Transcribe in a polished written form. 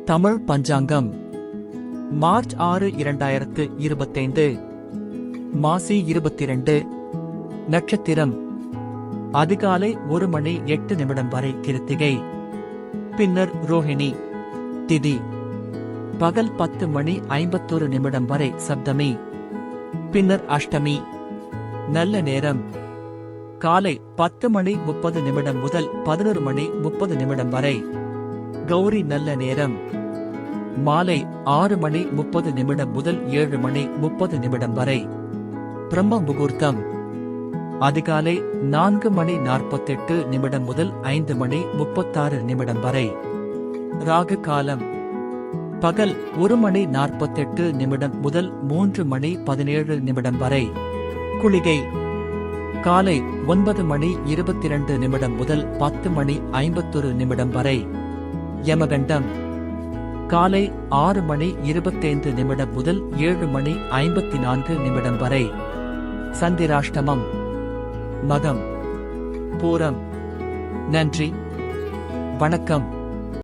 தமிழ் பஞ்சாங்கம் March 6 2025 மாசி 22 நட்சத்திரம் அதிகாலை 1:08 வரை கிருத்திகை, பின்னர் ரோஹிணி. திதி பகல் 10:51 வரை சப்தமி, பின்னர் அஷ்டமி. நல்ல நேரம் காலை 10:30 முதல் 11:30 வரை. கௌரி நல்ல நேரம் மாலை 6:30 முதல் 7:30 வரை. பிரம்ம முகூர்த்தம் அதிகாலை 4:48 முதல் 5:36 வரை. ராகு காலம் பகல் 1:48 முதல் 3:17 வரை. குளிகை காலை 9:22 முதல் 10:51 வரை. யமகண்டம் காலை 6:25 முதல் 7:54 வரை. சந்திராஷ்டமம் மகம் பூரம். நன்றி, வணக்கம்.